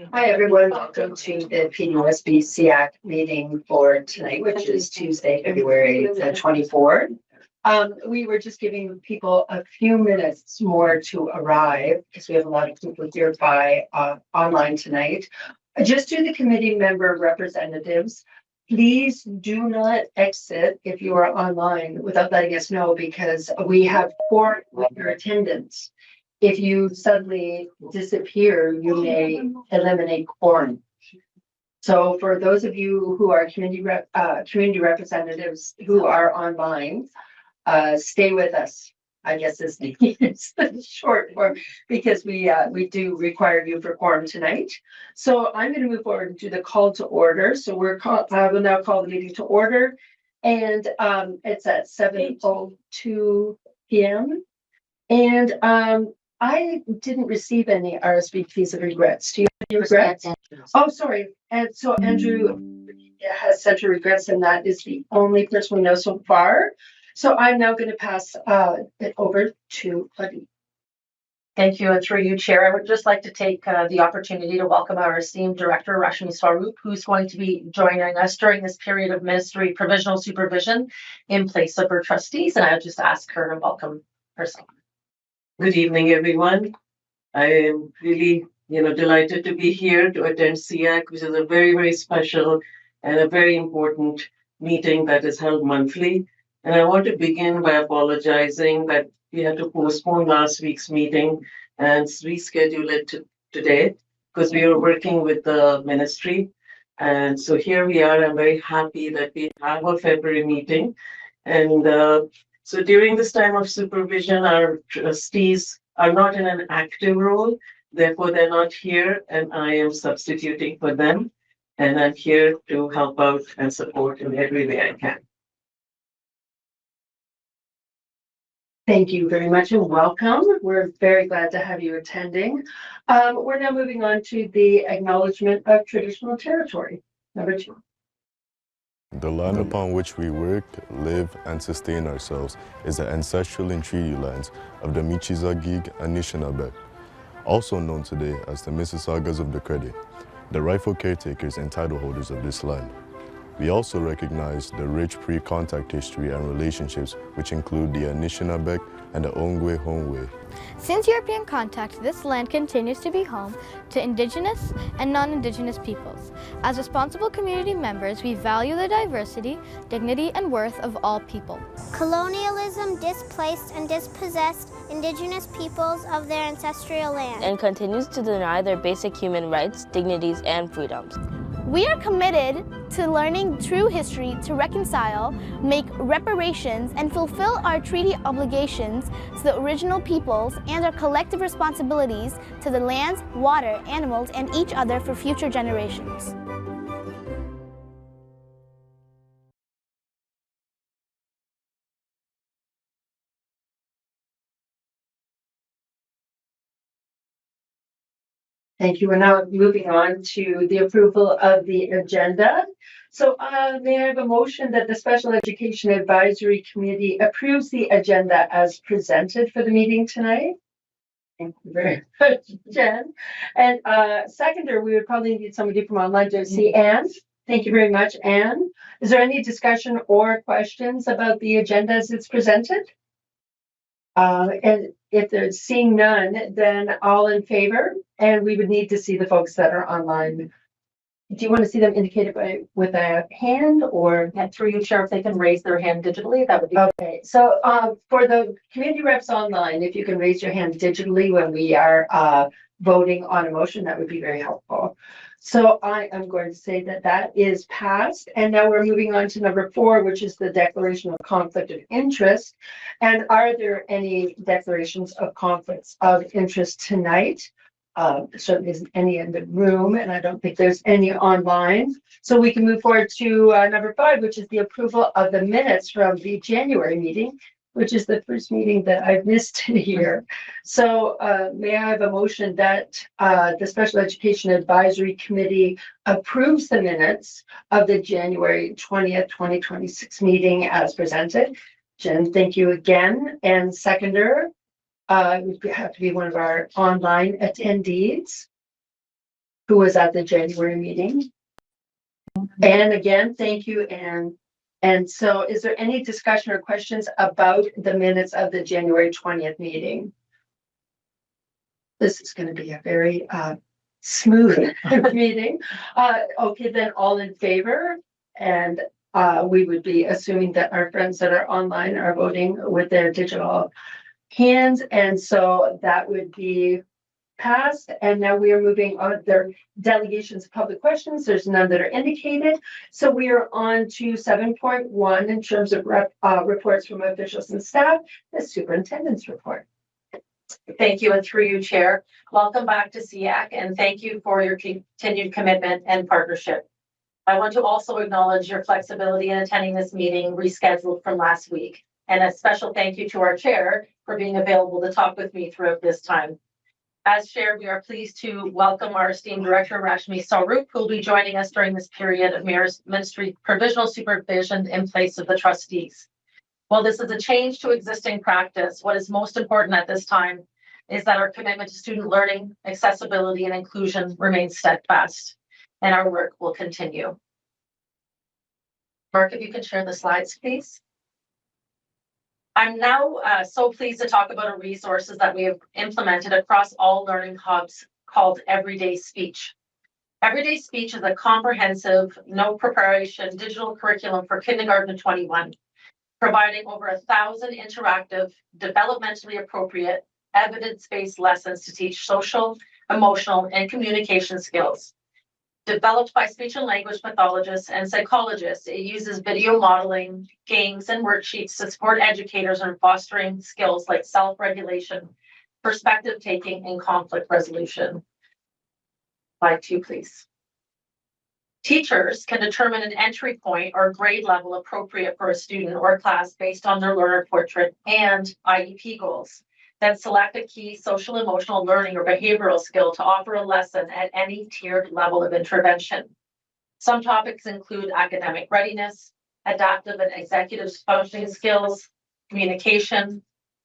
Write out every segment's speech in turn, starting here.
Hi, everyone. Welcome to the PUSB SEAC meeting for tonight, which is Tuesday, February the 24th. We were just giving people a few minutes more to arrive because we have a lot of people here by online tonight. Just to the committee member representatives, please do not exit if you are online without letting us know, because we have quorum with your attendance. If you suddenly disappear, you may eliminate quorum. So for those of you who are community representatives who are online, stay with us. I guess is the short form, because we do require you for quorum tonight. So I'm going to move forward and do the call to order. So I will now call the meeting to order, and it's at 7:02 p.m. And I didn't receive any RSVPs of regrets. Do you have any regrets? Oh, sorry. And so Andrew has sent her regrets, and that is the only person we know so far. So I'm now going to pass it over to Buddy. Thank you, and through you, Chair. I would just like to take the opportunity to welcome our esteemed Director, Rashmi Swaroop, who's going to be joining us during this period of ministry provisional supervision in place of her trustees, and I'll just ask her to welcome herself. Good evening, everyone. I am really, delighted to be here to attend SEAC, which is a very, very special and a very important meeting that is held monthly. And I want to begin by apologizing that we had to postpone last week's meeting and reschedule it to today because we were working with the ministry. And so here we are. I'm very happy that we have a February meeting. And so during this time of supervision, our trustees are not in an active role. Therefore, they're not here, and I am substituting for them. And I'm here to help out and support in every way I can. Thank you very much and welcome. We're very glad to have you attending. We're now moving on to the acknowledgement of traditional territory. Number 2. The land upon which we work, live, and sustain ourselves is the ancestral and treaty lands of the Michizagig Anishinaabe, also known today as the Mississaugas of the Credit, the rightful caretakers and title holders of this land. We also recognize the rich pre-contact history and relationships, which include the Anishinaabe and the Ongwe Hongwe. Since European contact, this land continues to be home to Indigenous and non-Indigenous peoples. As responsible community members, we value the diversity, dignity, and worth of all people. Colonialism displaced and dispossessed Indigenous peoples of their ancestral land and continues to deny their basic human rights, dignities, and freedoms. We are committed to learning true history to reconcile, make reparations, and fulfill our treaty obligations to the original peoples and our collective responsibilities to the lands, water, animals, and each other for future generations. Thank you. We're now moving on to the approval of the agenda. So may I have a motion that the Special Education Advisory Committee approves the agenda as presented for the meeting tonight? Thank you very much, Jen. And seconder, we would probably need somebody from online to see Anne. Thank you very much, Anne. Is there any discussion or questions about the agenda as it's presented? And if there's seeing none, then all in favor, and we would need to see the folks that are online. Do you want to see them indicated with a hand, or through you, Chair, if they can raise their hand digitally, that would be okay. So for the community reps online, if you can raise your hand digitally when we are voting on a motion, that would be very helpful. So I am going to say that that is passed. And now we're moving on to number 4, which is the declaration of conflict of interest. And are there any declarations of conflicts of interest tonight? Certainly isn't any in the room, and I don't think there's any online. So we can move forward to number 5, which is the approval of the minutes from the January meeting, which is the first meeting that I've missed here. So may I have a motion that the Special Education Advisory Committee approves the minutes of the January 20th, 2026 meeting as presented? Jen, thank you again. And seconder would have to be one of our online attendees. who was at the January meeting. And again, thank you, Anne. And so is there any discussion or questions about the minutes of the January 20th meeting? This is going to be a very smooth meeting. Okay, then all in favor, and we would be assuming that our friends that are online are voting with their digital hands, and so that would be passed. And now we are moving on. There are delegations of public questions. There's none that are indicated. So we are on to 7.1 in terms of reports from officials and staff, the superintendent's report. Thank you, and through you, Chair. Welcome back to SEAC, and thank you for your continued commitment and partnership. I want to also acknowledge your flexibility in attending this meeting rescheduled from last week. And a special thank you to our chair for being available to talk with me throughout this time. As chair, we are pleased to welcome our esteemed director, Rashmi Sarup, who will be joining us during this period of ministry provisional supervision in place of the trustees. While this is a change to existing practice, what is most important at this time is that our commitment to student learning, accessibility, and inclusion remains steadfast, and our work will continue. Mark, if you can share the slides, please. I'm now so pleased to talk about our resources that we have implemented across all learning hubs called Everyday Speech. Everyday Speech is a comprehensive, no preparation digital curriculum for kindergarten to 21, providing over 1,000 interactive, developmentally appropriate, evidence-based lessons to teach social, emotional, and communication skills. Developed by speech and language pathologists and psychologists, it uses video modeling, games, and worksheets to support educators in fostering skills like self-regulation, perspective taking, and conflict resolution. Slide 2, please. Teachers can determine an entry point or grade level appropriate for a student or class based on their learner portrait and IEP goals. Then select a key social emotional learning or behavioral skill to offer a lesson at any tiered level of intervention. Some topics include academic readiness, adaptive and executive functioning skills, communication,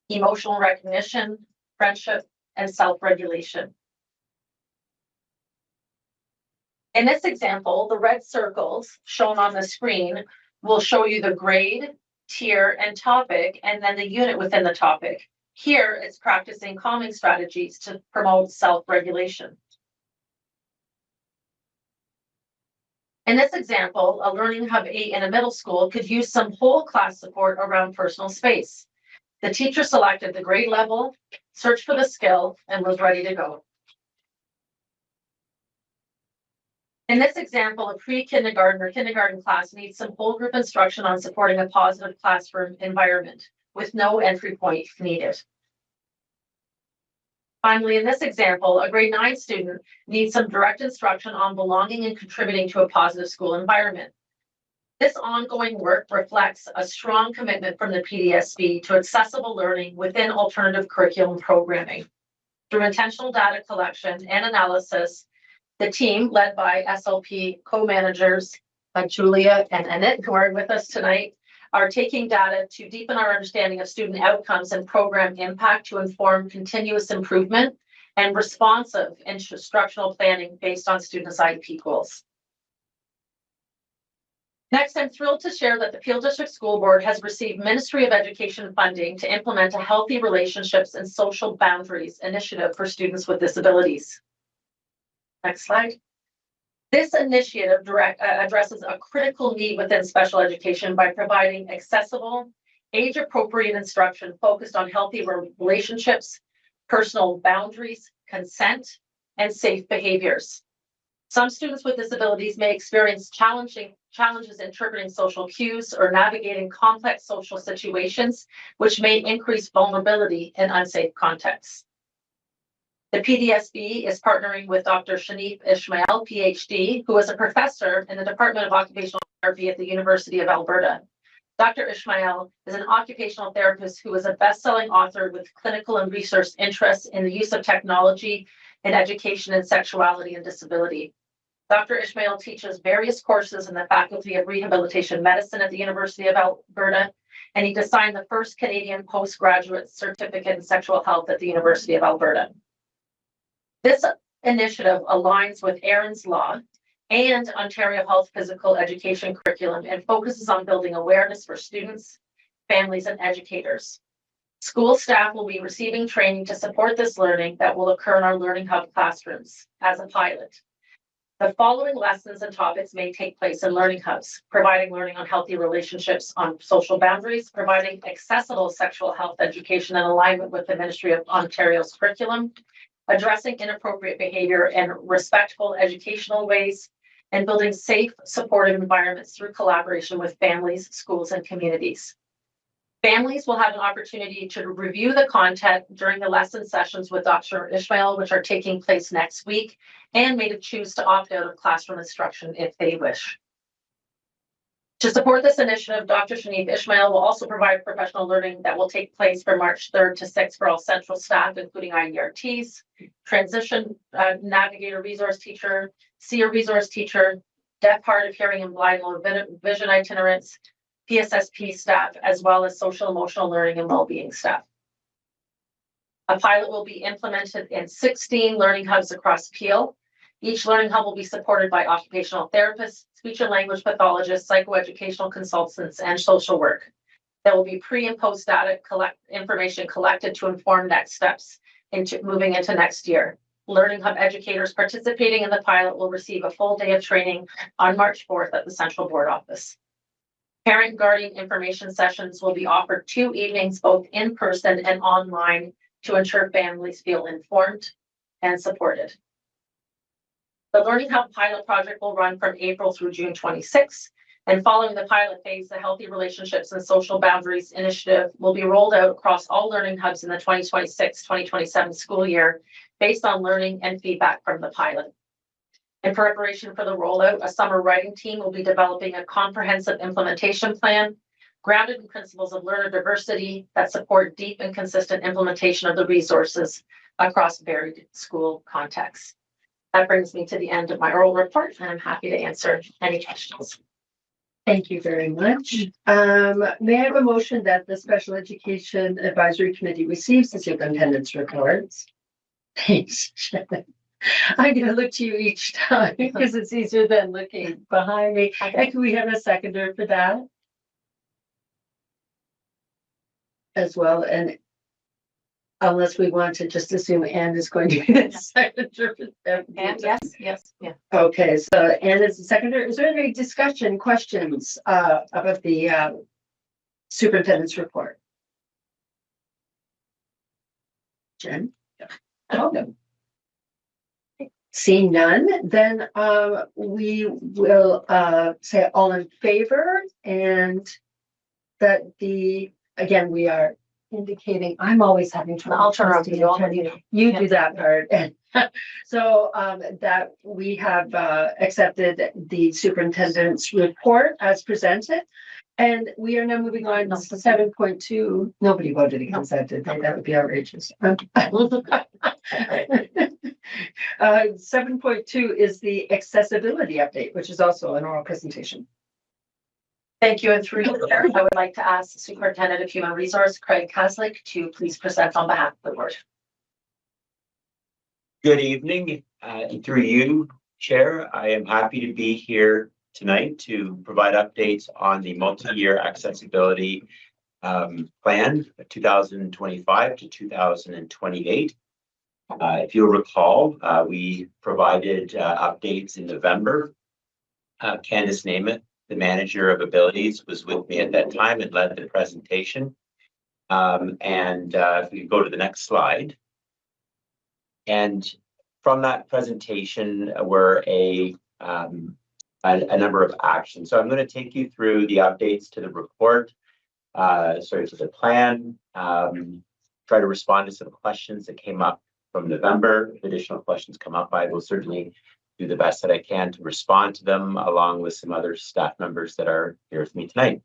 emotional recognition, friendship, and self-regulation. In this example, the red circles shown on the screen will show you the grade, tier, and topic, and then the unit within the topic. Here, it's practicing calming strategies to promote self-regulation. In this example, a Learning Hub 8 in a middle school could use some whole class support around personal space. The teacher selected the grade level, searched for the skill, and was ready to go. In this example, a pre-kindergarten or kindergarten class needs some whole group instruction on supporting a positive classroom environment with no entry point needed. Finally, in this example, a grade 9 student needs some direct instruction on belonging and contributing to a positive school environment. This ongoing work reflects a strong commitment from the PDSB to accessible learning within alternative curriculum programming. Through intentional data collection and analysis, the team, led by SLP co-managers Julia and Annette, who are with us tonight, are taking data to deepen our understanding of student outcomes and program impact to inform continuous improvement and responsive instructional planning based on students' IEP goals. Next, I'm thrilled to share that the Peel District School Board has received Ministry of Education funding to implement a Healthy Relationships and Social Boundaries initiative for students with disabilities. Next slide. This initiative addresses a critical need within special education by providing accessible, age-appropriate instruction focused on healthy relationships, personal boundaries, consent, and safe behaviors. Some students with disabilities may experience challenges interpreting social cues or navigating complex social situations, which may increase vulnerability in unsafe contexts. The PDSB is partnering with Dr. Shanif Ismail, PhD, who is a professor in the Department of Occupational Therapy at the University of Alberta. Dr. Ismail is an occupational therapist who is a best-selling author with clinical and research interests in the use of technology in education and sexuality and disability. Dr. Ismail teaches various courses in the Faculty of Rehabilitation Medicine at the University of Alberta, and he designed the first Canadian postgraduate certificate in sexual health at the University of Alberta. This initiative aligns with Aaron's Law and Ontario Health Physical Education curriculum and focuses on building awareness for students, families, and educators. School staff will be receiving training to support this learning that will occur in our Learning Hub classrooms as a pilot. The following lessons and topics may take place in learning hubs: providing learning on healthy relationships on social boundaries, providing accessible sexual health education in alignment with the Ministry of Ontario's curriculum, addressing inappropriate behavior in respectful educational ways, and building safe, supportive environments through collaboration with families, schools, and communities. Families will have an opportunity to review the content during the lesson sessions with Dr. Ishmael, which are taking place next week, and may choose to opt out of classroom instruction if they wish. To support this initiative, Dr. Shanif Ishmael will also provide professional learning that will take place from March 3rd to 6th for all central staff, including IERTs, transition navigator resource teacher, SEER resource teacher, deaf, hard of hearing, and blind low vision itinerants, PSSP staff, as well as social emotional learning and well-being staff. A pilot will be implemented in 16 learning hubs across Peel. Each learning hub will be supported by occupational therapists, speech and language pathologists, psychoeducational consultants, and social work. There will be pre and post data information collected to inform next steps into moving into next year. Learning hub educators participating in the pilot will receive a full day of training on March 4th at the Central Board Office. Parent guardian information sessions will be offered 2 evenings, both in person and online, to ensure families feel informed and supported. The Learning Hub pilot project will run from April through June 26, and following the pilot phase, the Healthy Relationships and Social Boundaries initiative will be rolled out across all learning hubs in the 2026-2027 school year based on learning and feedback from the pilot. In preparation for the rollout, a summer writing team will be developing a comprehensive implementation plan grounded in principles of learner diversity that support deep and consistent implementation of the resources across varied school contexts. That brings me to the end of my oral report, and I'm happy to answer any questions. Thank you very much. May I have a motion that the Special Education Advisory Committee receives the superintendent's reports? Thanks, Shannon. I'm going to look to you each time because it's easier than looking behind me. And can we have a seconder for that as well? And unless we want to just assume Anne is going to be the seconder for that. And yes. Okay, so Anne is the seconder. Is there any discussion, questions about the superintendent's report? Jen? Oh, no. Seeing none, then we will say all in favor, and that again, we are indicating, I'm always having trouble. I'll turn around to you do that part. So that we have accepted the superintendent's report as presented. And we are now moving on to 7.2. Nobody voted against that, did they? That would be outrageous. 7.2 is the accessibility update, which is also an oral presentation. Thank you. And through you, Chair, I would like to ask the Superintendent of Human Resource, Craig Kaslik, to please present on behalf of the board. Good evening. Through you, Chair, I am happy to be here tonight to provide updates on the multi-year accessibility plan 2025 to 2028. If you'll recall, we provided updates in November. Candace Nemeth, the manager of abilities, was with me at that time and led the presentation. If we go to the next slide. And from that presentation were a number of actions. So I'm going to take you through the updates to the report, to the plan, try to respond to some questions that came up from November. If additional questions come up, I will certainly do the best that I can to respond to them, along with some other staff members that are here with me tonight.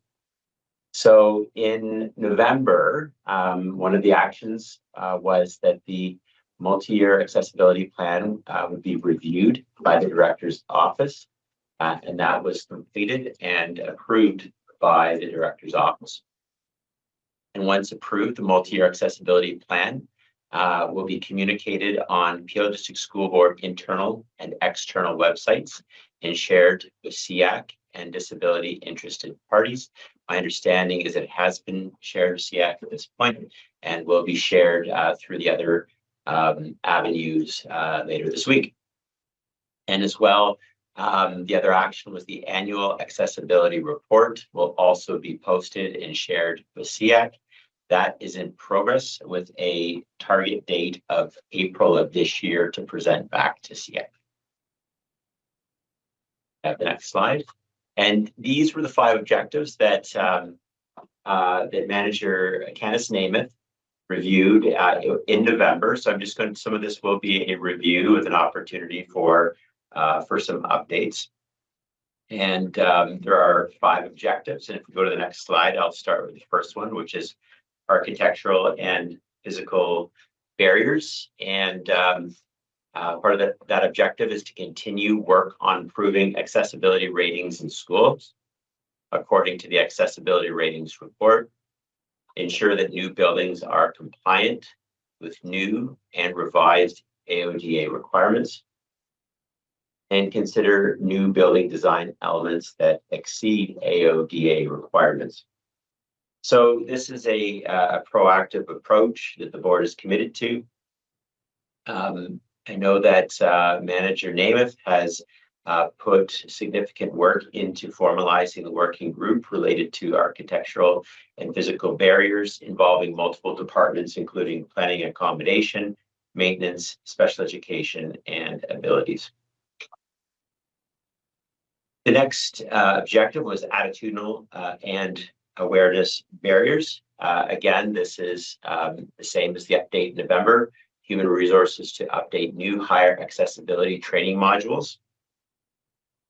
So in November, one of the actions was that the multi-year accessibility plan would be reviewed by the director's office, and that was completed and approved by the director's office. And once approved, the multi-year accessibility plan will be communicated on Peel District School Board internal and external websites and shared with SEAC and disability interested parties. My understanding is it has been shared with SEAC at this point and will be shared through the other avenues later this week. And as well, the other action was the annual accessibility report will also be posted and shared with SEAC. That is in progress with a target date of April of this year to present back to SEAC. Have the next slide. And these were the 5 objectives that that Manager Candice Namath reviewed in November. So I'm just going to, some of this will be a review with an opportunity for some updates. And there are 5 objectives. And if we go to the next slide, I'll start with the first one, which is architectural and physical barriers. And part of that objective is to continue work on improving accessibility ratings in schools, according to the accessibility ratings report. Ensure that new buildings are compliant with new and revised AODA requirements, and consider new building design elements that exceed AODA requirements. So this is a proactive approach that the board is committed to. I know that Manager Namath has put significant work into formalizing the working group related to architectural and physical barriers involving multiple departments, including planning and accommodation, maintenance, special education, and abilities. The next objective was attitudinal and awareness barriers. Again, this is the same as the update in November. Human resources to update new higher accessibility training modules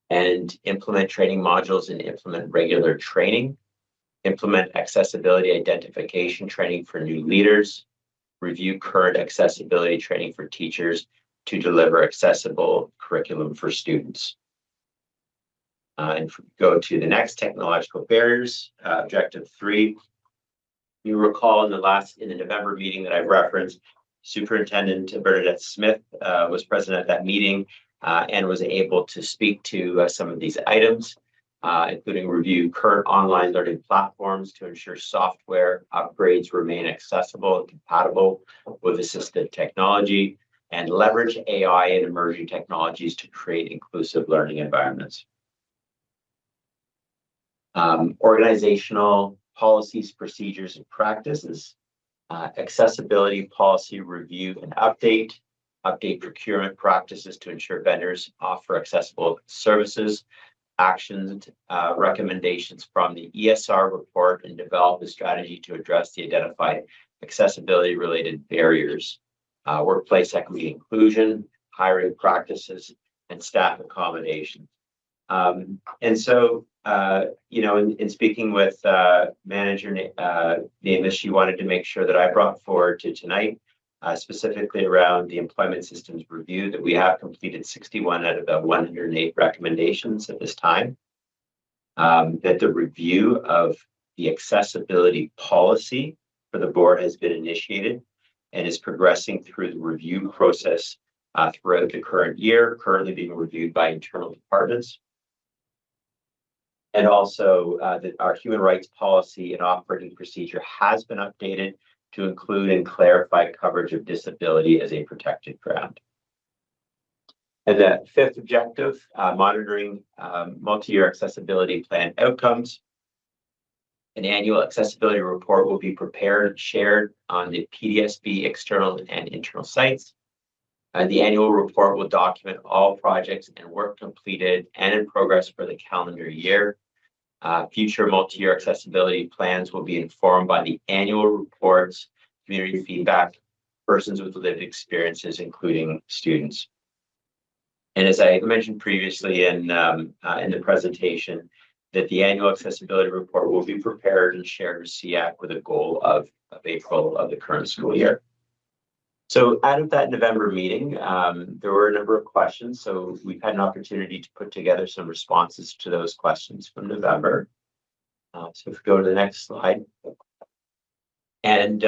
and implement training modules and implement regular training, implement accessibility identification training for new leaders, review current accessibility training for teachers to deliver accessible curriculum for students. And if we go to the next, technological barriers, objective 3. You recall in the November meeting that I've referenced, Superintendent Bernadette Smith was present at that meeting and was able to speak to some of these items, including review current online learning platforms to ensure software upgrades remain accessible and compatible with assistive technology, and leverage AI and emerging technologies to create inclusive learning environments. Organizational policies, procedures, and practices, accessibility policy review and update procurement practices to ensure vendors offer accessible services, actions, recommendations from the ESR report, and develop a strategy to address the identified accessibility related barriers, workplace equity inclusion, hiring practices, and staff accommodation. And so, in speaking with Manager Namath, she wanted to make sure that I brought forward to tonight, specifically around the employment systems review, that we have completed 61 out of the 108 recommendations at this time, that the review of the accessibility policy for the board has been initiated and is progressing through the review process throughout the current year, currently being reviewed by internal departments. And also that our human rights policy and operating procedure has been updated to include and clarify coverage of disability as a protected ground. And the 5th objective, monitoring multi-year accessibility plan outcomes. An annual accessibility report will be prepared and shared on the PDSB external and internal sites. The annual report will document all projects and work completed and in progress for the calendar year. Future multi-year accessibility plans will be informed by the annual reports, community feedback, persons with lived experiences, including students. And as I mentioned previously in the presentation, that the annual accessibility report will be prepared and shared with SEAC with a goal of April of the current school year. So out of that November meeting, there were a number of questions. So we've had an opportunity to put together some responses to those questions from November. So if we go to the next slide. And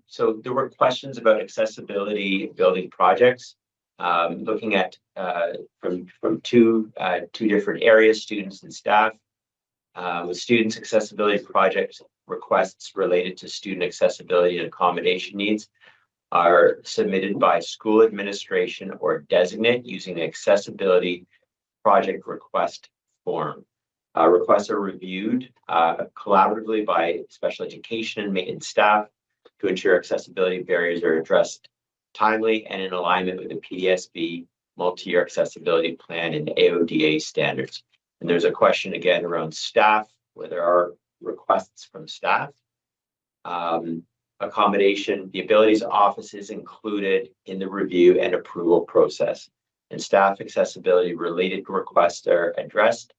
so there were questions about accessibility building projects, looking at from two different areas, students and staff. With students, accessibility project requests related to student accessibility and accommodation needs are submitted by school administration or designate using the accessibility project request form. Requests are reviewed collaboratively by special education and maintenance staff to ensure accessibility barriers are addressed timely and in alignment with the PDSB multi-year accessibility plan and AODA standards. And there's a question again around staff, where there are requests from staff. Accommodation, the abilities office is included in the review and approval process, and staff accessibility related requests are addressed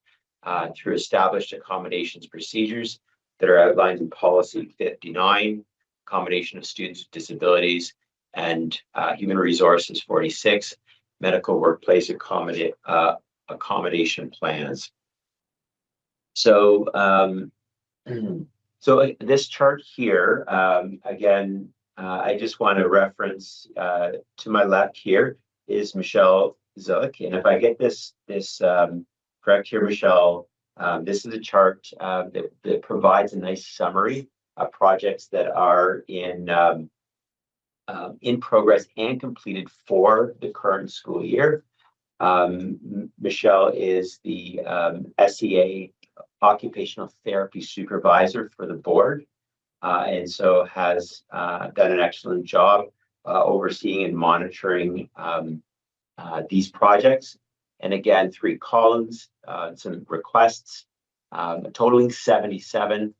through established accommodations procedures that are outlined in policy 59, accommodation of students with disabilities, and human resources 46, medical workplace accommodation plans. So, so this chart here, again, I just want to reference to my left here is Michelle Zuck. And if I get this correct here, Michelle, this is a chart that provides a nice summary of projects that are in progress and completed for the current school year. Michelle is the SEA occupational therapy supervisor for the board, and so has done an excellent job overseeing and monitoring these projects. And again, 3 columns, some requests, totaling 77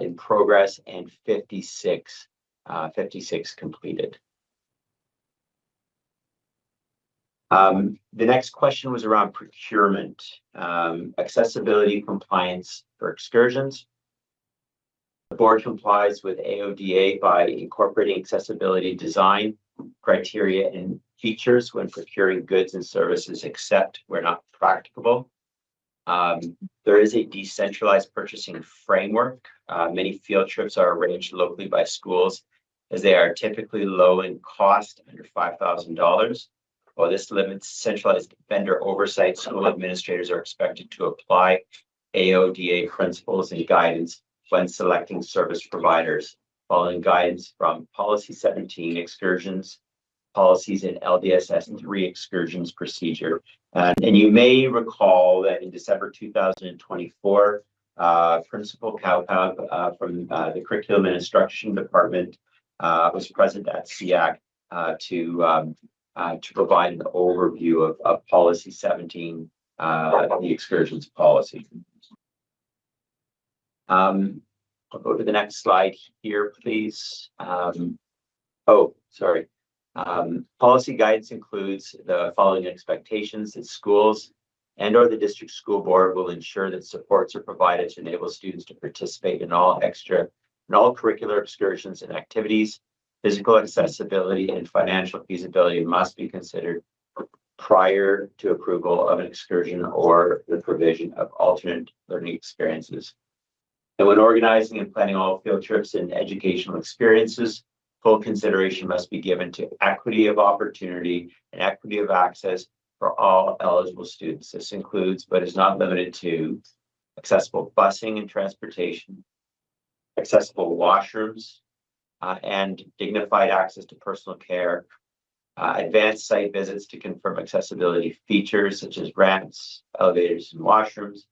in progress and 56 completed. The next question was around procurement, accessibility compliance for excursions. The board complies with AODA by incorporating accessibility design criteria and features when procuring goods and services, except where not practicable. There is a decentralized purchasing framework. Many field trips are arranged locally by schools, as they are typically low in cost, under $5,000. While this limits centralized vendor oversight, school administrators are expected to apply AODA principles and guidance when selecting service providers, following guidance from Policy 17 excursions, policies in LDSS 3 excursions procedure. And you may recall that in December 2024, Principal Cowpab from the Curriculum and Instruction Department was present at SEAC to provide an overview of Policy 17, the excursions policy. I'll go to the next slide here, please. Oh, sorry. Policy guidance includes the following expectations: that schools and/or the district school board will ensure that supports are provided to enable students to participate in all curricular excursions and activities. Physical accessibility and financial feasibility must be considered prior to approval of an excursion or the provision of alternate learning experiences. And when organizing and planning all field trips and educational experiences, full consideration must be given to equity of opportunity and equity of access for all eligible students. This includes, but is not limited to, accessible busing and transportation, accessible washrooms, and dignified access to personal care, advanced site visits to confirm accessibility features such as ramps, elevators, and washrooms,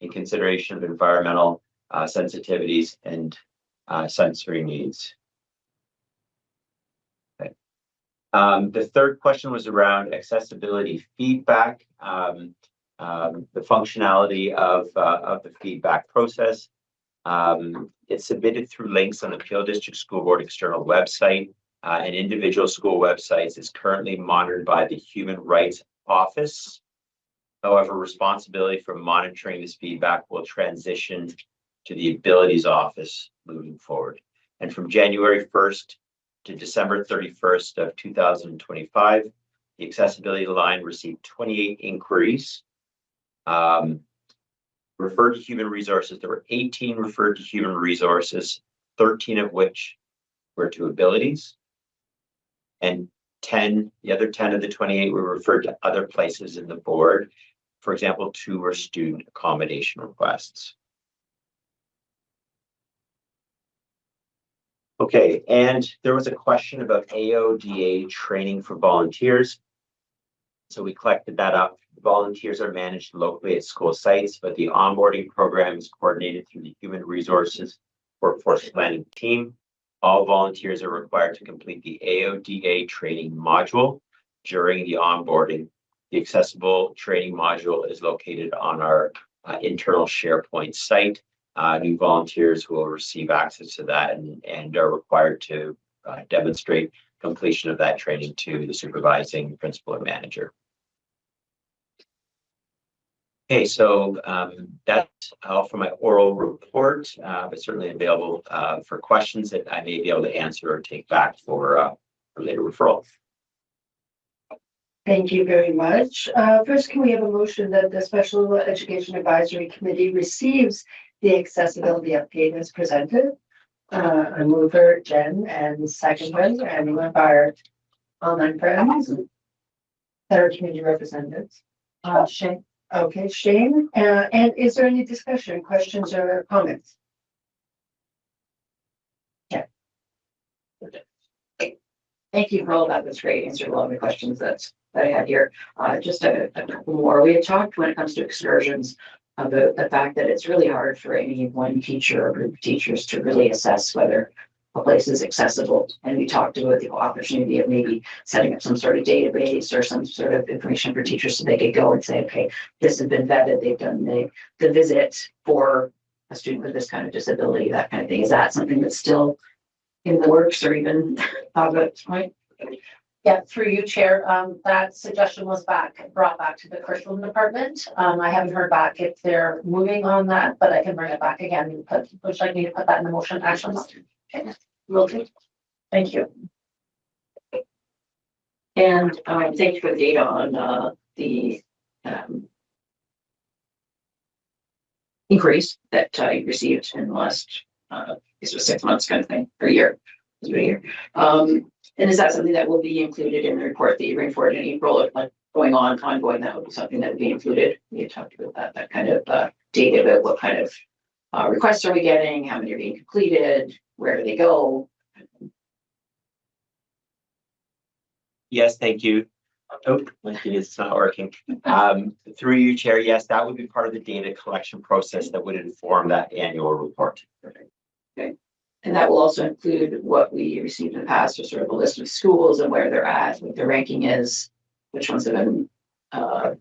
in consideration of environmental sensitivities and sensory needs. Okay. The third question was around accessibility feedback, the functionality of the feedback process. It's submitted through links on the Peel District School Board external website, and individual school websites is currently monitored by the Human Rights Office. However, responsibility for monitoring this feedback will transition to the Abilities Office moving forward. And from January 1st to December 31st of 2025, the accessibility line received 28 inquiries. Referred to human resources, there were 18 referred to human resources, 13 of which were to abilities. And the other 10 of the 28 were referred to other places in the board. For example, 2 were student accommodation requests. Okay, and there was a question about AODA training for volunteers. So we collected that up. Volunteers are managed locally at school sites, but the onboarding program is coordinated through the Human Resources Workforce Planning team. All volunteers are required to complete the AODA training module during the onboarding. The accessible training module is located on our internal SharePoint site. New volunteers will receive access to that and are required to demonstrate completion of that training to the supervising principal or manager. Okay, so that's all for my oral report, but certainly available for questions that I may be able to answer or take back for later referral. Thank you very much. First, can we have a motion that the Special Education Advisory Committee receives the accessibility update as presented? A mover, Jen, and seconder, and one of our online friends that are community representatives. Shane. Okay, Shane, and is there any discussion, questions, or comments? Yeah. Thank you for all that. That's great. Answered a lot of the questions that I had here. Just a couple more. We had talked when it comes to excursions about the fact that it's really hard for any one teacher or group of teachers to really assess whether a place is accessible. And we talked about the opportunity of maybe setting up some sort of database or some sort of information for teachers so they could go and say, okay, this has been vetted. They've done the visit for a student with this kind of disability, that kind of thing. Is that something that's still in the works or even thought about at this point? Yeah, through you, Chair. That suggestion was brought back to the curriculum department. I haven't heard back if they're moving on that, but I can bring it back again. Would you like me to put that in the motion actions? Okay, will do. Thank you. And thank you for the data on the increase that you received in the last, this was 6 months kind of thing, or a year. And is that something that will be included in the report that you bring forward in April, or like ongoing, that would be something that would be included? We talked about that kind of data about what kind of requests are we getting, how many are being completed, where do they go? Yes, thank you. Oh, it's not working. Through you, Chair, yes, that would be part of the data collection process that would inform that annual report. Okay. And that will also include what we received in the past, or sort of a list of schools and where they're at, what their ranking is, which ones have been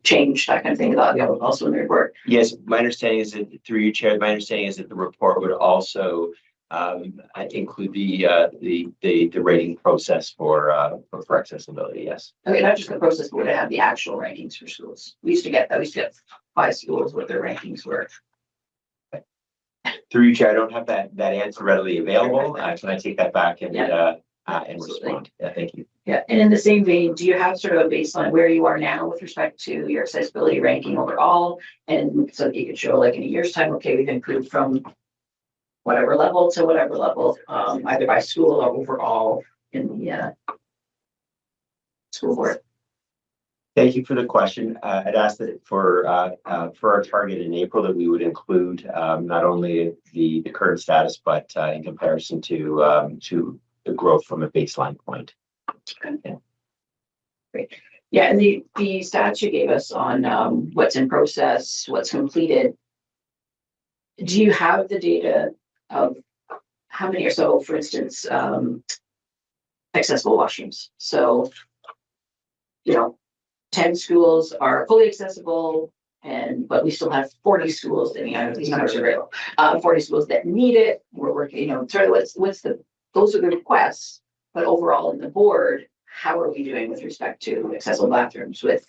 changed, that kind of thing. That will also in the report. Yes, my understanding is that through you, Chair, my understanding is that the report would also include the rating process for accessibility. Yes. Okay, not just the process, but would it have the actual rankings for schools? We used to get that. We used to get 5 schools what their rankings were. Through you, Chair, I don't have that answer readily available. Can I take that back and Absolutely. respond? Yeah, thank you. Yeah, and in the same vein, do you have sort of a baseline where you are now with respect to your accessibility ranking overall? And so that you could show, like, in a year's time, okay, we've improved from whatever level to whatever level, either by school or overall in the school board. Thank you for the question. I'd ask that for our target in April that we would include not only the current status, but in comparison to the growth from a baseline point. Okay. Yeah. Great. Yeah, and the stats you gave us on what's in process, what's completed. Do you have the data of how many or so, for instance, accessible washrooms? So, 10 schools are fully accessible, but we still have 40 schools that these numbers are very low. 40 schools that need it. We're working, sort of those are the requests, but overall in the board, how are we doing with respect to accessible bathrooms with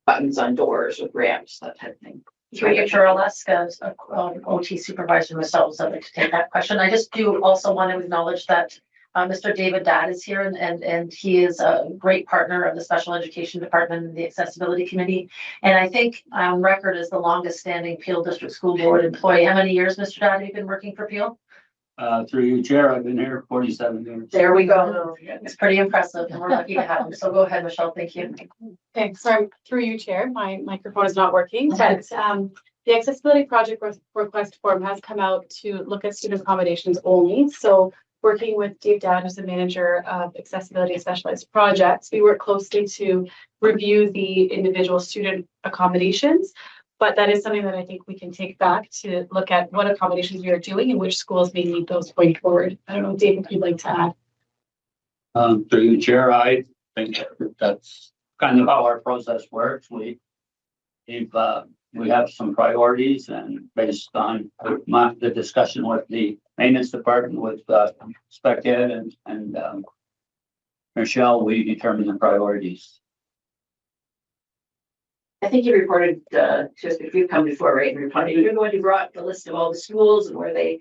buttons on doors, with ramps, that type of thing? Through you, Chair, I'll ask OT supervisor myself to take that question. I just do also want to acknowledge that Mr. David Dadd is here, and he is a great partner of the Special Education Department and the Accessibility Committee. And I think record is the longest standing Peel District School Board employee. How many years, Mr. Dadd, have you been working for Peel? Through you, Chair, I've been here 47 years. There we go. It's pretty impressive, and we're lucky to have him. So go ahead, Michelle. Thank you. Thanks. Sorry, through you, Chair. My microphone is not working, but the accessibility project request form has come out to look at student accommodations only. So working with Dave Dowd, who's the manager of accessibility specialized projects, we work closely to review the individual student accommodations. But that is something that I think we can take back to look at what accommodations we are doing and which schools may need those going forward. I don't know, Dave, if you'd like to add. Through you, Chair, I think that's kind of how our process works. We have some priorities, and based on the discussion with the maintenance department, with Spec Ed and Michelle, we determine the priorities. I think you reported to us if you've come before, right? And reported you're the one who brought the list of all the schools and where they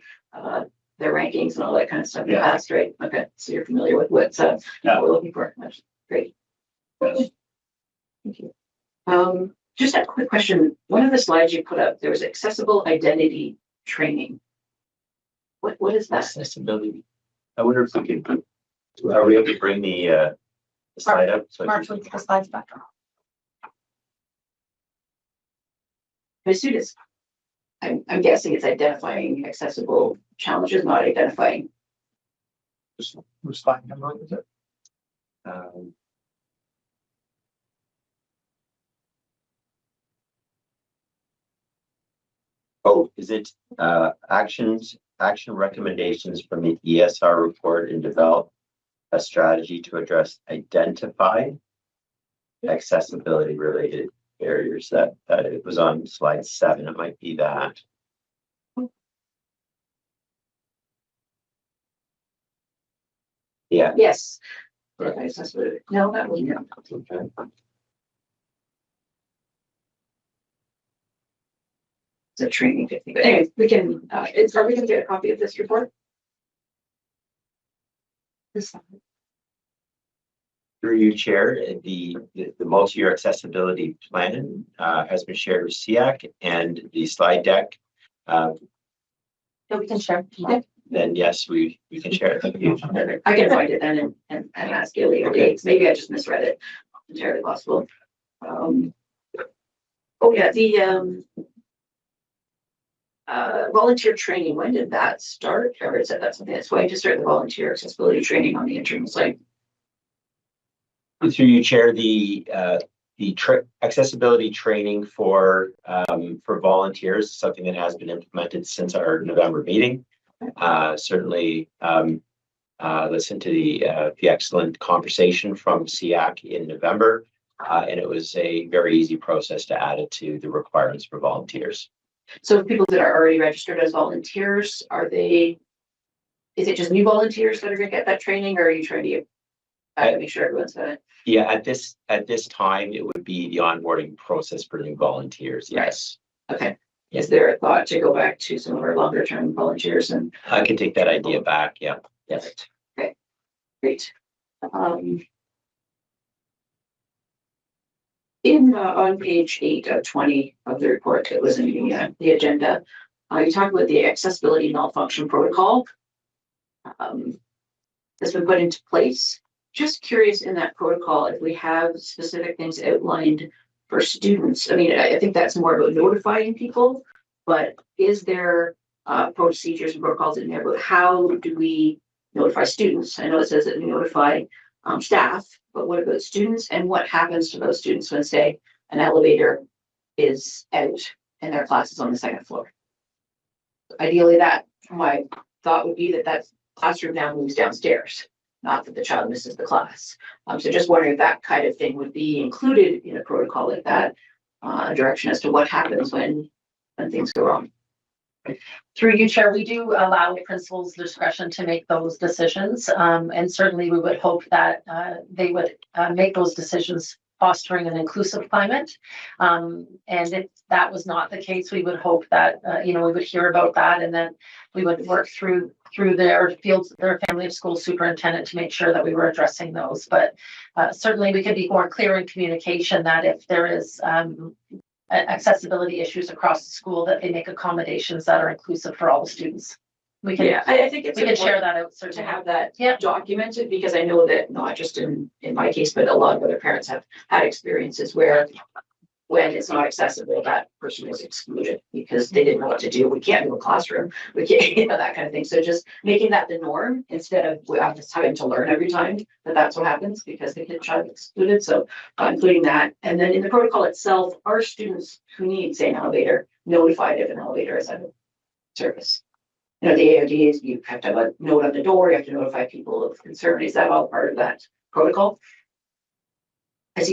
their rankings and all that kind of stuff in the past, right? Okay, so you're familiar with what we're looking for. That's great. Thank you. Just a quick question. One of the slides you put up, there was accessible identity training. What is that? Accessibility. I wonder if we can. Are we able to bring the slide up? So Mark, put the slides back on. My students, I'm guessing it's identifying accessible challenges, not identifying. Whose slide number is it? Is it action recommendations from the ESR report and develop a strategy to address identified accessibility related barriers? That it was on slide 7. It might be that. Yeah. Yes. Accessibility. No, that was not. It's a training technique. But anyways, we can, are we going to get a copy of this report? Through you, Chair, the multi-year accessibility plan has been shared with SEAC, and the slide deck. So we can share. Then yes, we can share it. Thank you. I can find it then and ask you later dates. Maybe I just misread it. Entirely possible. Oh yeah, the volunteer training. When did that start? Or is that something that's going to start, the volunteer accessibility training on the internal site? Through you, Chair, the accessibility training for volunteers is something that has been implemented since our November meeting. Certainly listened to the excellent conversation from SEAC in November, and it was a very easy process to add it to the requirements for volunteers. So people that are already registered as volunteers, is it just new volunteers that are going to get that training, or are you trying to make sure everyone's got it? Yeah, at this time, it would be the onboarding process for new volunteers. Yes. Okay. Is there a thought to go back to some of our longer term volunteers? And I can take that idea back. Yeah. Yes. Okay. Great. On page 8 of 20 of the report that was in the agenda, you talk about the accessibility malfunction protocol that's been put into place. Just curious, in that protocol, if we have specific things outlined for students. I mean, I think that's more about notifying people, but is there procedures and protocols in there about how do we notify students? I know it says that we notify staff, but what about students, and what happens to those students when, say, an elevator is out and their class is on the 2nd floor? Ideally, my thought would be that classroom now moves downstairs, not that the child misses the class. So just wondering if that kind of thing would be included in a protocol like that, direction as to what happens when things go wrong. Through you, Chair, we do allow principals discretion to make those decisions. And certainly we would hope that they would make those decisions fostering an inclusive climate. And if that was not the case, we would hope that, we would hear about that, and then we would work through their family of school superintendent to make sure that we were addressing those. But certainly we could be more clear in communication that if there is accessibility issues across the school, that they make accommodations that are inclusive for all the students. We can, Yeah, I think it's we can share important that out to certainly. have that Yeah. documented, because I know that not just in my case, but a lot of other parents have had experiences where when it's not accessible, that person was excluded because they didn't know what to do. We can't do a classroom. We can't, that kind of thing. So just making that the norm instead of just having to learn every time that that's what happens because the kid child excluded. So including that. And then in the protocol itself, our students who need, say, an elevator, notified if an elevator is out of service. The AOD is you have to have a note on the door, you have to notify people of concern. Is that all part of that protocol? I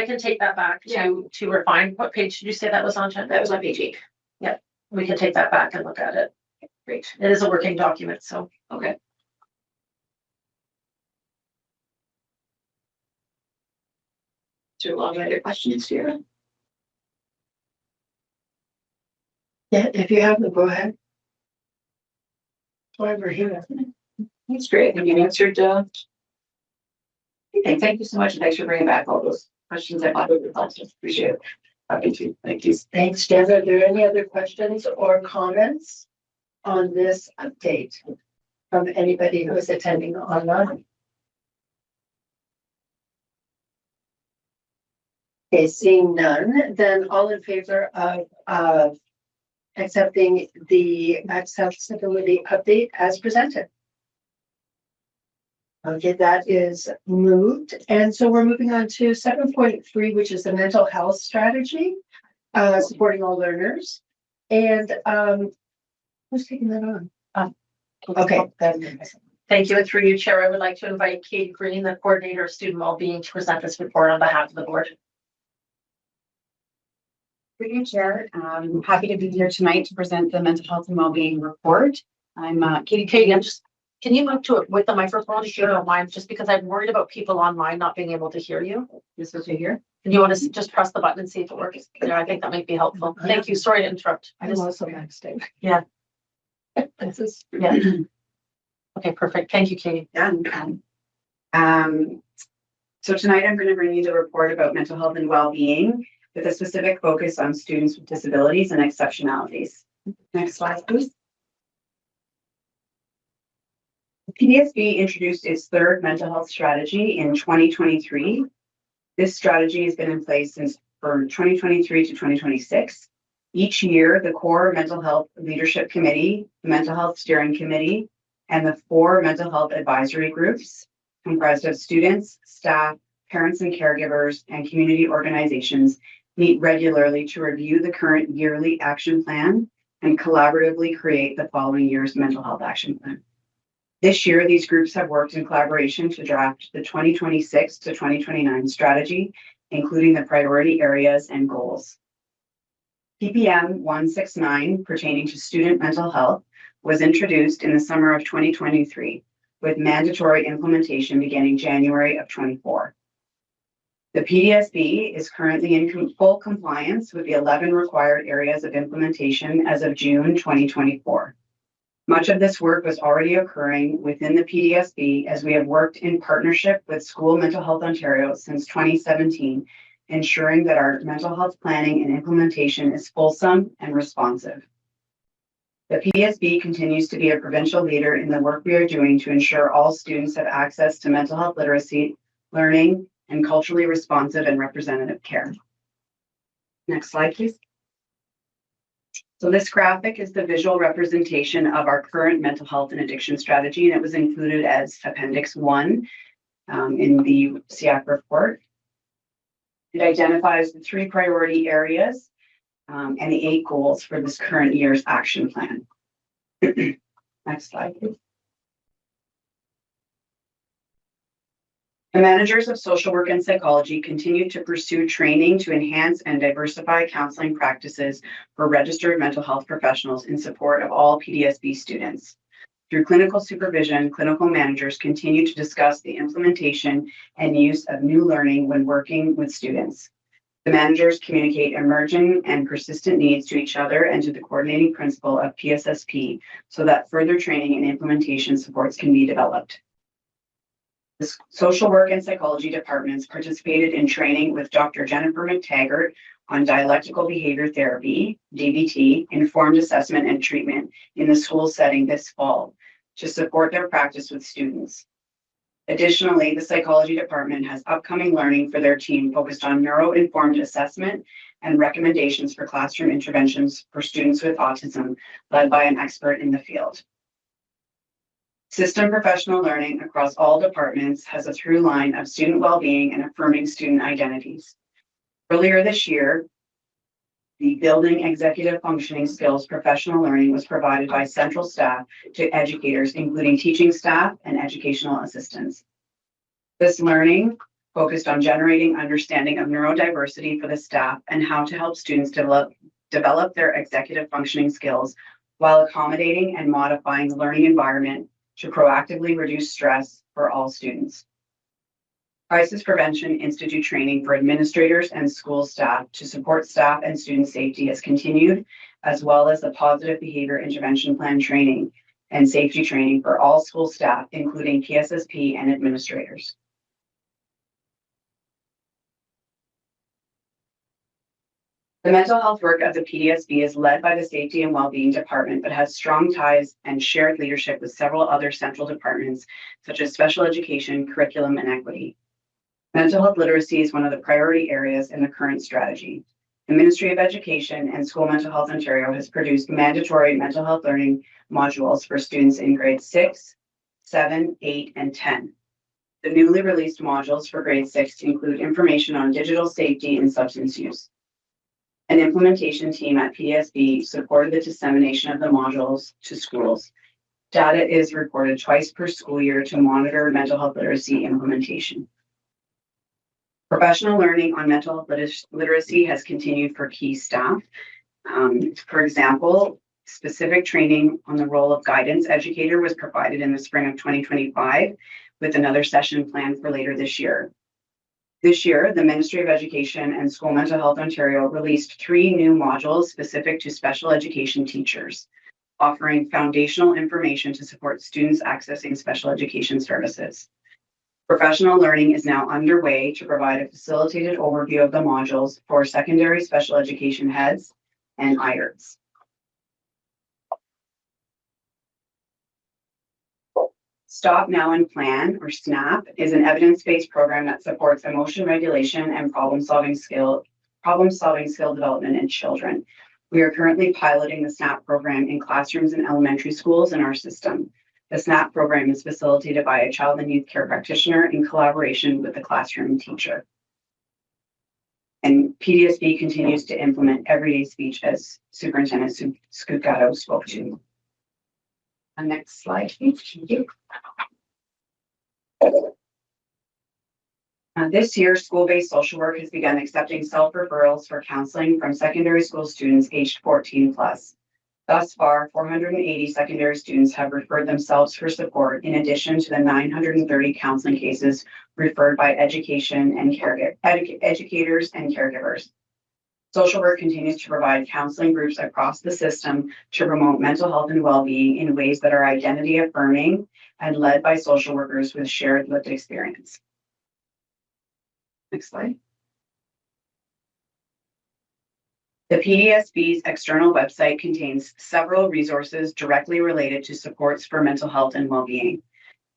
can take that back to refine. What page did you say that was on, Jen? That was on page 8. Yeah, we can take that back and look at it. Great. It is a working document, so. Okay. Do a lot of other questions here. Yeah, if you have them, go ahead. Why we're here. That's great. I think you answered. Thank you so much. And thanks for bringing back all those questions. I thought it was helpful. Appreciate it. Happy to. Thank you. Thanks, Jen. Are there any other questions or comments on this update from anybody who is attending online? Okay, seeing none, then all in favor of accepting the accessibility update as presented? Okay, that is moved. And so we're moving on to 7.3, which is the mental health strategy, supporting all learners. And who's taking that on? Okay. Thank you. And through you, Chair, I would like to invite Kate Green, the coordinator of student wellbeing, to present this report on behalf of the board. Through you, Chair, I'm happy to be here tonight to present the mental health and wellbeing report. I'm Katie, can you move to it with the microphone if you don't mind, just because I'm worried about people online not being able to hear you. This was here. And you want to just press the button and see if it works? Yeah, I think that might be helpful. Thank you. Sorry to interrupt. I'm also texting. Yeah. This is Yeah. Okay, perfect. Thank you, Katie. Yeah. So tonight I'm going to bring you the report about mental health and well-being with a specific focus on students with disabilities and exceptionalities. Next slide, please. PDSB introduced its third mental health strategy in 2023. This strategy has been in place since from 2023 to 2026. Each year, the core mental health leadership committee, the mental health steering committee, and the 4 mental health advisory groups comprised of students, staff, parents and caregivers, and community organizations meet regularly to review the current yearly action plan and collaboratively create the following year's mental health action plan. This year, these groups have worked in collaboration to draft the 2026 to 2029 strategy, including the priority areas and goals. PPM 169 pertaining to student mental health was introduced in the summer of 2023 with mandatory implementation beginning January of 24. The PDSB is currently in full compliance with the 11 required areas of implementation as of June 2024. Much of this work was already occurring within the PDSB as we have worked in partnership with School Mental Health Ontario since 2017, ensuring that our mental health planning and implementation is fulsome and responsive. The PDSB continues to be a provincial leader in the work we are doing to ensure all students have access to mental health literacy, learning, and culturally responsive and representative care. Next slide, please. So this graphic is the visual representation of our current mental health and addiction strategy, and it was included as Appendix 1 in the SEAC report. It identifies the 3 priority areas and the 8 goals for this current year's action plan. Next slide, please. The managers of social work and psychology continue to pursue training to enhance and diversify counseling practices for registered mental health professionals in support of all PDSB students. Through clinical supervision, clinical managers continue to discuss the implementation and use of new learning when working with students. The managers communicate emerging and persistent needs to each other and to the coordinating principal of PSSP so that further training and implementation supports can be developed. The social work and psychology departments participated in training with Dr. Jennifer McTaggart on dialectical behavior therapy, DBT, informed assessment and treatment in the school setting this fall to support their practice with students. Additionally, the psychology department has upcoming learning for their team focused on neuro-informed assessment and recommendations for classroom interventions for students with autism, led by an expert in the field. System professional learning across all departments has a through line of student well-being and affirming student identities. Earlier this year, the Building Executive Functioning Skills professional learning was provided by central staff to educators, including teaching staff and educational assistants. This learning focused on generating understanding of neurodiversity for the staff and how to help students develop their executive functioning skills while accommodating and modifying the learning environment to proactively reduce stress for all students. Crisis Prevention Institute training for administrators and school staff to support staff and student safety has continued, as well as the positive behavior intervention plan training and safety training for all school staff, including PSSP and administrators. The mental health work of the PDSB is led by the Safety and Wellbeing Department, but has strong ties and shared leadership with several other central departments, such as special education, curriculum, and equity. Mental health literacy is one of the priority areas in the current strategy. The Ministry of Education and School Mental Health Ontario has produced mandatory mental health learning modules for students in grades 6, 7, 8, and 10. The newly released modules for grade 6 include information on digital safety and substance use. An implementation team at PDSB supported the dissemination of the modules to schools. Data is reported twice per school year to monitor mental health literacy implementation. Professional learning on mental health literacy has continued for key staff. For example, specific training on the role of guidance educator was provided in the spring of 2025, with another session planned for later this year. This year, the Ministry of Education and School Mental Health Ontario released 3 new modules specific to special education teachers, offering foundational information to support students accessing special education services. Professional learning is now underway to provide a facilitated overview of the modules for secondary special education heads and IERTs. Stop Now and Plan, or SNAP, is an evidence-based program that supports emotion regulation and problem-solving skill development in children. We are currently piloting the SNAP program in classrooms and elementary schools in our system. The SNAP program is facilitated by a child and youth care practitioner in collaboration with the classroom teacher. And PDSB continues to implement everyday speech, as Superintendent Scucato spoke to. Next slide, please. Thank you. This year, school-based social work has begun accepting self-referrals for counseling from secondary school students aged 14 plus. Thus far, 480 secondary students have referred themselves for support, in addition to the 930 counseling cases referred by educators and caregivers. Social work continues to provide counseling groups across the system to promote mental health and well-being in ways that are identity affirming and led by social workers with shared lived experience. Next slide. The PDSB's external website contains several resources directly related to supports for mental health and well-being.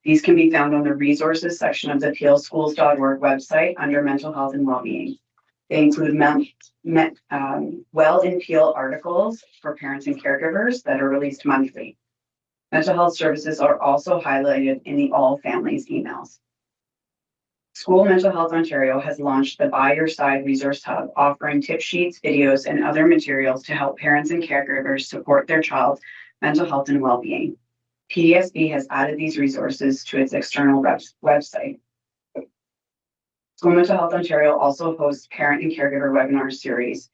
These can be found on the resources section of the peelschools.org website under mental health and well-being. They include Well in Peel articles for parents and caregivers that are released monthly. Mental health services are also highlighted in the All Families emails. School Mental Health Ontario has launched the By Your Side Resource Hub, offering tip sheets, videos, and other materials to help parents and caregivers support their child's mental health and well-being. PDSB has added these resources to its external website. School Mental Health Ontario also hosts parent and caregiver webinar series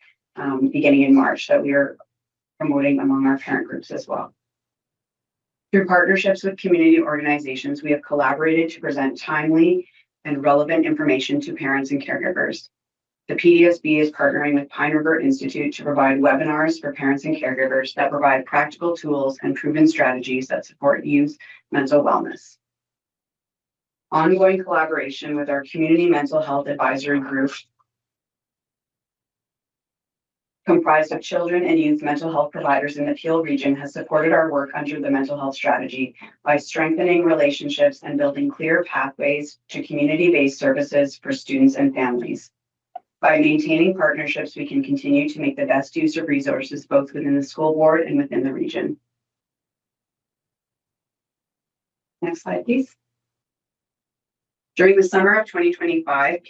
beginning in March that we are promoting among our parent groups as well. Through partnerships with community organizations, we have collaborated to present timely and relevant information to parents and caregivers. The PDSB is partnering with Pine River Institute to provide webinars for parents and caregivers that provide practical tools and proven strategies that support youth mental wellness. Ongoing collaboration with our community mental health advisory group comprised of children and youth mental health providers in the Peel region, has supported our work under the mental health strategy by strengthening relationships and building clear pathways to community-based services for students and families. By maintaining partnerships, we can continue to make the best use of resources both within the school board and within the region. Next slide, please. During the summer of 2025,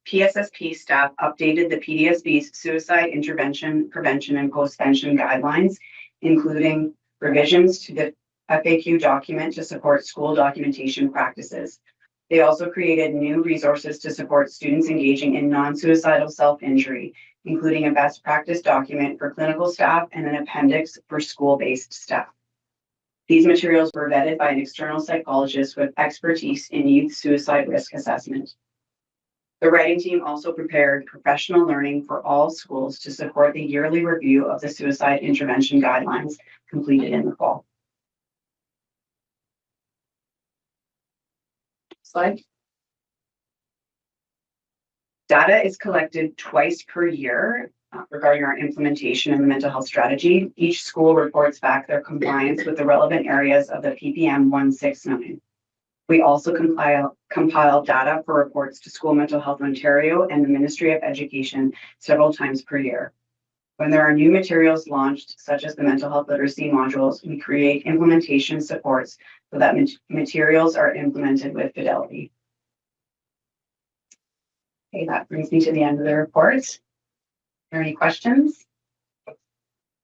PSSP staff updated the PDSB's suicide intervention, prevention, and postvention guidelines, including revisions to the FAQ document to support school documentation practices. They also created new resources to support students engaging in non-suicidal self-injury, including a best practice document for clinical staff and an appendix for school-based staff. These materials were vetted by an external psychologist with expertise in youth suicide risk assessment. The writing team also prepared professional learning for all schools to support the yearly review of the suicide intervention guidelines completed in the fall. Slide. Data is collected twice per year regarding our implementation of the mental health strategy. Each school reports back their compliance with the relevant areas of the PPM 169. We also compile data for reports to School Mental Health Ontario and the Ministry of Education several times per year. When there are new materials launched, such as the mental health literacy modules, we create implementation supports so that materials are implemented with fidelity. Okay, that brings me to the end of the report. Are there any questions?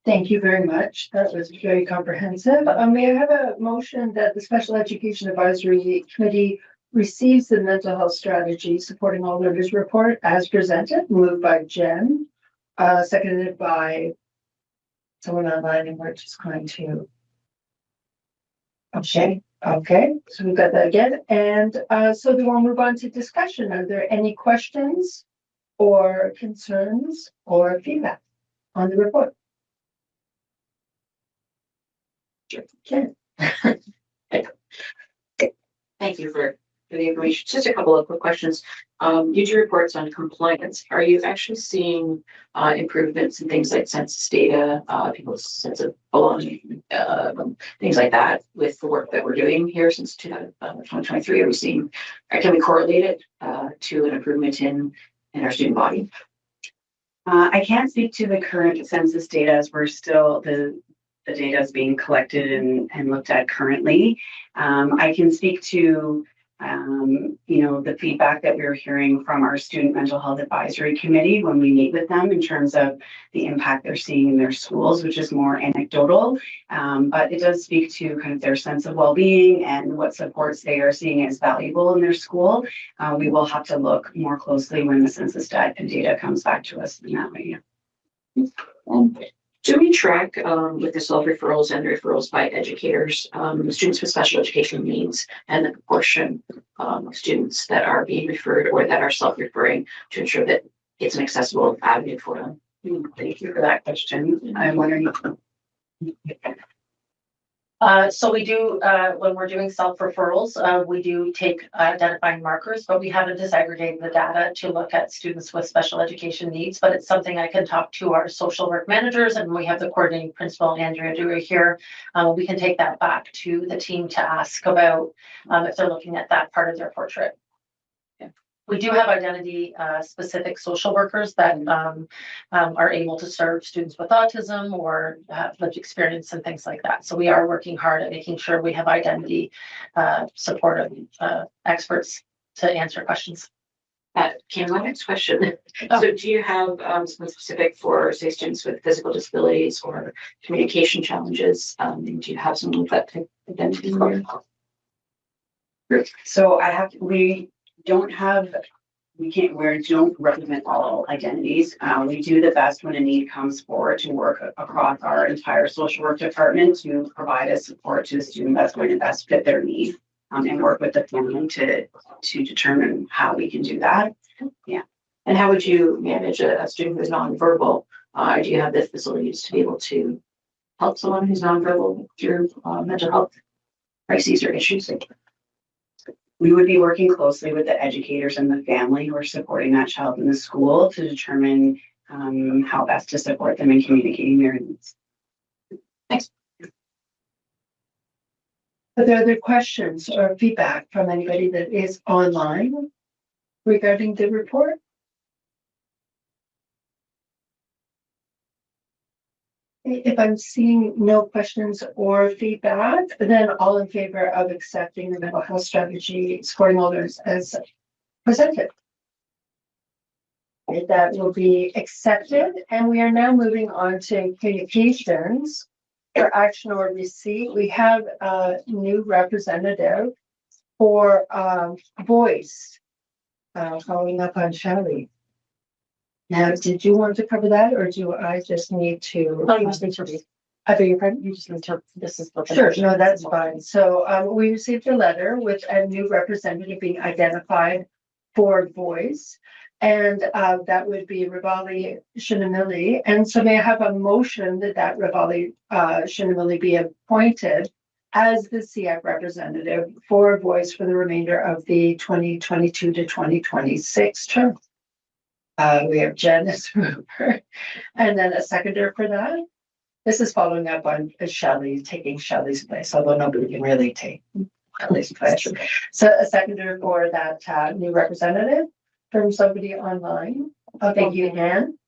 Thank you very much. That was very comprehensive. May I have a motion that the Special Education Advisory Committee receives the mental health strategy supporting all learners report as presented, moved by Jen, seconded by someone online, and we're just going to. Okay, so we've got that again. And so then we'll move on to discussion. Are there any questions or concerns or feedback on the report? Jen. Thank you for the information. Just a couple of quick questions. You do reports on compliance. Are you actually seeing improvements in things like census data, people's sense of belonging, things like that with the work that we're doing here since 2023? Are we seeing, or can we correlate it to an improvement in our student body? I can't speak to the current census data as we're still, the data is being collected and looked at currently. I can speak to the feedback that we're hearing from our Student Mental Health Advisory Committee when we meet with them in terms of the impact they're seeing in their schools, which is more anecdotal, but it does speak to kind of their sense of well-being and what supports they are seeing as valuable in their school. We will have to look more closely when the census data comes back to us in that way. Do we track with the self-referrals and the referrals by educators, students with special education needs, and the proportion of students that are being referred or that are self-referring to ensure that it's an accessible avenue for them? Thank you for that question. I'm wondering. So we do, when we're doing self-referrals, we do take identifying markers, but we haven't disaggregated the data to look at students with special education needs, but it's something I can talk to our social work managers, and we have the coordinating principal, Andrea Dewey, here. We can take that back to the team to ask about if they're looking at that part of their portrait. We do have identity specific social workers that are able to serve students with autism or have lived experience and things like that. So we are working hard at making sure we have identity supportive experts to answer questions. Kim, my next question. So do you have something specific for, say, students with physical disabilities or communication challenges? Do you have some of that identity for? So we don't represent all identities. We do the best when a need comes forward to work across our entire social work department to provide a support to the student that's going to best fit their need, and work with the family to determine how we can do that. Yeah. And how would you manage a student who's nonverbal? Do you have the facilities to be able to help someone who's nonverbal through mental health crises or issues? We would be working closely with the educators and the family who are supporting that child in the school to determine how best to support them in communicating their needs. Thanks. Are there other questions or feedback from anybody that is online regarding the report? If I'm seeing no questions or feedback, then all in favor of accepting the mental health strategy scoring orders as presented. Okay, that will be accepted, and we are now moving on to communications for action or receipt. We have a new representative for voice, following up on Shelley. Now, did you want to cover that, or do I just need to? No, you just need to read. I beg your pardon? You just need to, this is. what the Sure, motion no, is. that's fine. So we received a letter with a new representative being identified for voice. And that would be Rivali Shinamili. And so may I have a motion that Rivali Shinamili be appointed as the SEAC representative for voice for the remainder of the 2022 to 2026 term. We have Janice Rupert, and then a seconder for that. This is following up on Shelley, taking Shelley's place, although nobody can really take Shelley's place. So a seconder for that new representative from somebody online. Thank you, Anne.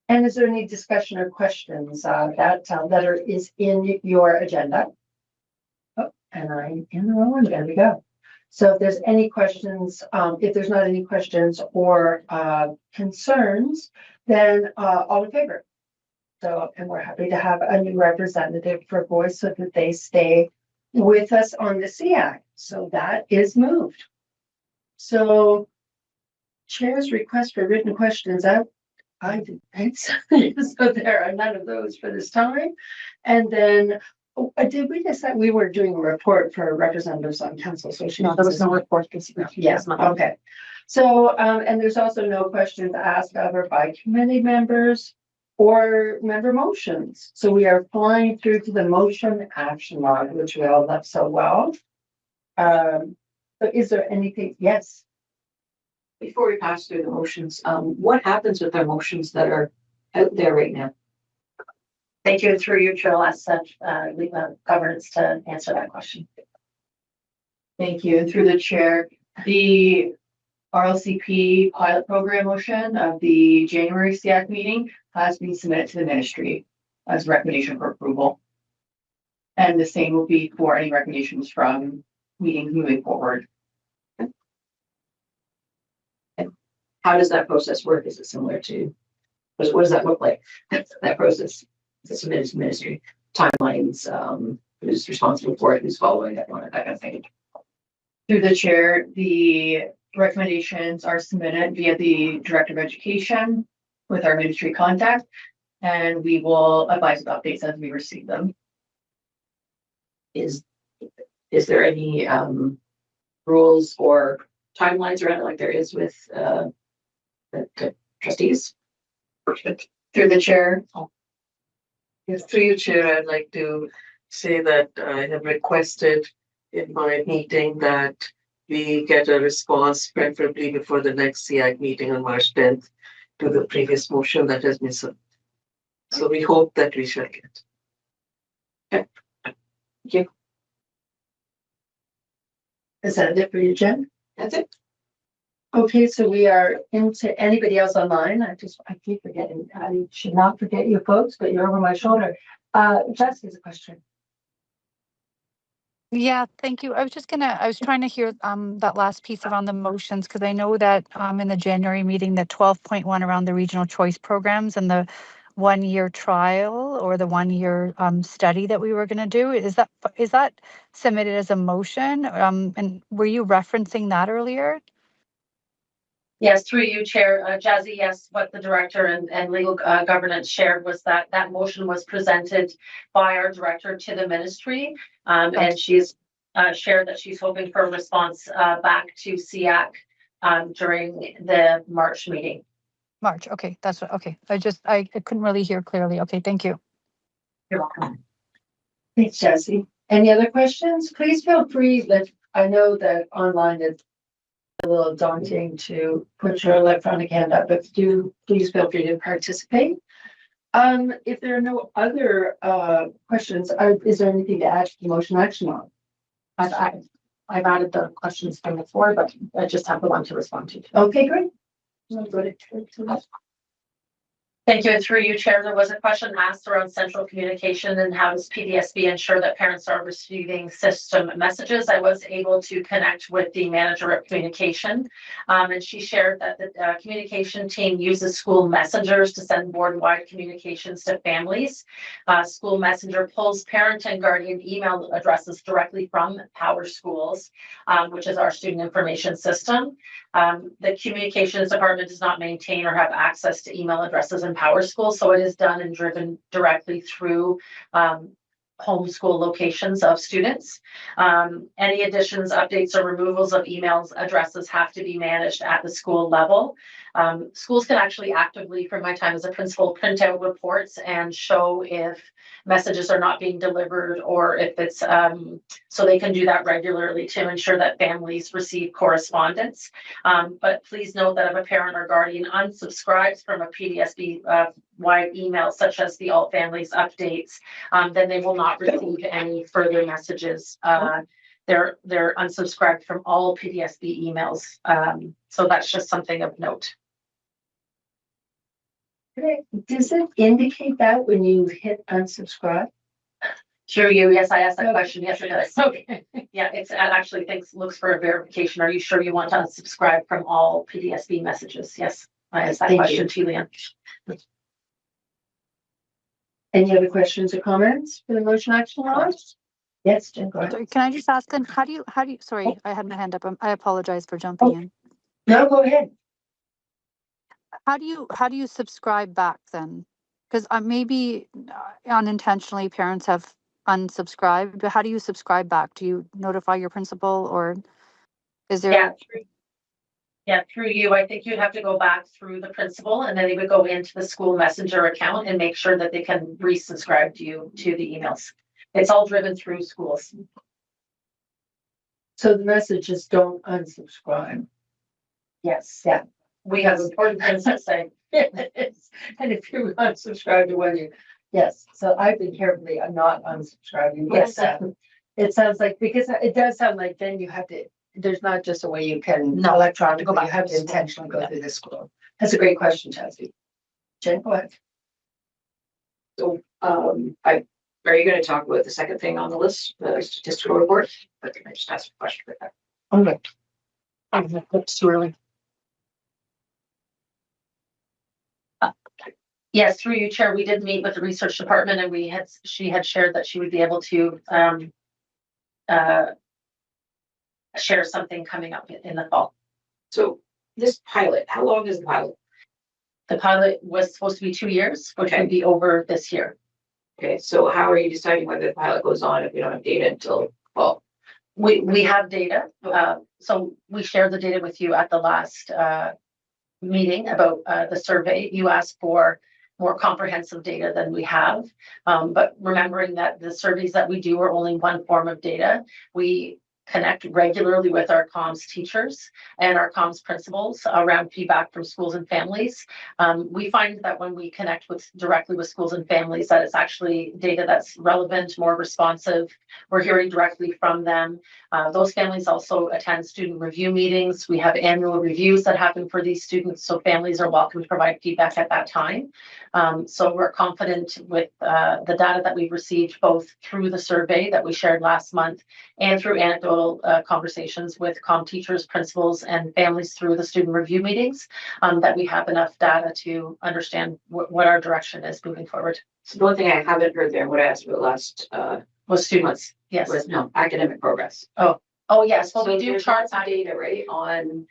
And is there any discussion or questions? That letter is in your agenda. Oh, and I'm in the wrong one. There we go. So if there's any questions, if there's not any questions or concerns, then all in favor. So, and we're happy to have a new representative for voice so that they stay with us on the SEAC. So that is moved. So chair's request for written questions out. I did thanks. So there are none of those for this time. And then did we decide we were doing a report for representatives on council? So No, there was no report this year. Yes, okay. So, and there's also no questions asked of or by committee members or member motions. So we are flying through to the motion action log, which we all love so well. But is there anything? Yes. Before we pass through the motions, what happens with our motions that are out there right now? Thank you. Through you, Chair, I'll ask legal governance to answer that question. Thank you. And through the chair, the RLCP pilot program motion of the January SEAC meeting has been submitted to the ministry as a recommendation for approval. And the same will be for any recommendations from meetings moving forward. How does that process work? Is it similar to, what does that look like? That process, is it submitted to the ministry, timelines, who's responsible for it, who's following it, that kind of thing. Through the chair, the recommendations are submitted via the Director of Education with our ministry contact, and we will advise of updates as we receive them. Is there any rules or timelines around it like there is with the trustees? Through the chair. Yes, through you, Chair, I'd like to say that I have requested in my meeting that we get a response preferably before the next SEAC meeting on March 10th to the previous motion that has been submitted. So we hope that we shall get. Okay. Thank you. Is that it for you, Jen? That's it. Okay, so we are into anybody else online. I keep forgetting. I should not forget you folks, but you're over my shoulder. Jess has a question. Yeah, thank you. I was trying to hear that last piece around the motions, because I know that in the January meeting, the 12.1 around the regional choice programs and the 1 year trial or the 1 year study that we were going to do. Is that submitted as a motion? And were you referencing that earlier? Yes, through you, Chair. Jazzy, yes, what the director and legal governance shared was that motion was presented by our director to the ministry. And she's shared that she's hoping for a response back to SEAC during the March meeting. March, okay, that's what, okay. I couldn't really hear clearly. Okay, thank you. You're welcome. Thanks, Jesse. Any other questions? Please feel free. I know that online is a little daunting to put your electronic hand up, but please feel free to participate. If there are no other questions, is there anything to add to the motion action on? I've added the questions from before, but I just have the one to respond to. Okay, great. Thank you. And through you, Chair, there was a question asked around central communication and how does PDSB ensure that parents are receiving system messages. I was able to connect with the manager of communication, and she shared that the communication team uses school messengers to send board-wide communications to families. School messenger pulls parent and guardian email addresses directly from PowerSchools, which is our student information system. The communications department does not maintain or have access to email addresses in PowerSchool, so it is done and driven directly through homeschool locations of students. Any additions, updates, or removals of emails addresses have to be managed at the school level. Schools can actually actively, from my time as a principal, print out reports and show if messages are not being delivered or if it's, so they can do that regularly to ensure that families receive correspondence. But please note that if a parent or guardian unsubscribes from a PDSB wide email, such as the All Families updates, then they will not receive any further messages. They're unsubscribed from all PDSB emails. So that's just something of note. Okay. Does it indicate that when you hit unsubscribe? Through you, yes, I asked that question yesterday. Okay. Yeah, it actually looks for a verification. Are you sure you want to unsubscribe from all PDSB messages? Yes, I asked that question to Leanne. Any other questions or comments for the motion action on? Yes, Jen, go ahead. Sorry, can I just ask then, how do you, sorry, I had my hand up. I apologize for jumping in. No, go ahead. How do you subscribe back then? Because maybe unintentionally parents have unsubscribed, but how do you subscribe back? Do you notify your principal or is there? Through you, I think you'd have to go back through the principal and then they would go into the school messenger account and make sure that they can resubscribe to you to the emails. It's all driven through schools. So the messages don't unsubscribe. Yes. Yeah. We have important things to say. And if you unsubscribe to one, yes. So I've been carefully, I'm not unsubscribing. Yes. It sounds like, because it does sound like then you have to, there's not just a way you can electronically go back. You have to intentionally go through this school. That's a great question, Chelsea. Jen, go ahead. So, are you going to talk about the second thing on the list, the statistical report? But can I just ask a question about that? Okay. That's too early. Yes, through you, Chair, we did meet with the research department and she had shared that she would be able to share something coming up in the fall. So this pilot, how long is the pilot? The pilot was supposed to be 2 years, which would be over this year. Okay, so how are you deciding whether the pilot goes on if you don't have data until fall? We have data. So we shared the data with you at the last meeting about the survey. You asked for more comprehensive data than we have. But remembering that the surveys that we do are only one form of data, we connect regularly with our comms teachers and our comms principals around feedback from schools and families. We find that when we connect directly with schools and families, that it's actually data that's relevant, more responsive. We're hearing directly from them. Those families also attend student review meetings. We have annual reviews that happen for these students, so families are welcome to provide feedback at that time. So we're confident with the data that we've received both through the survey that we shared last month and through anecdotal conversations with comm teachers, principals, and families through the student review meetings, that we have enough data to understand what our direction is moving forward. So the one thing I haven't heard there, what I asked about last was students. Yes. Was academic progress. Oh yes. Well, so we do charts of data, right, on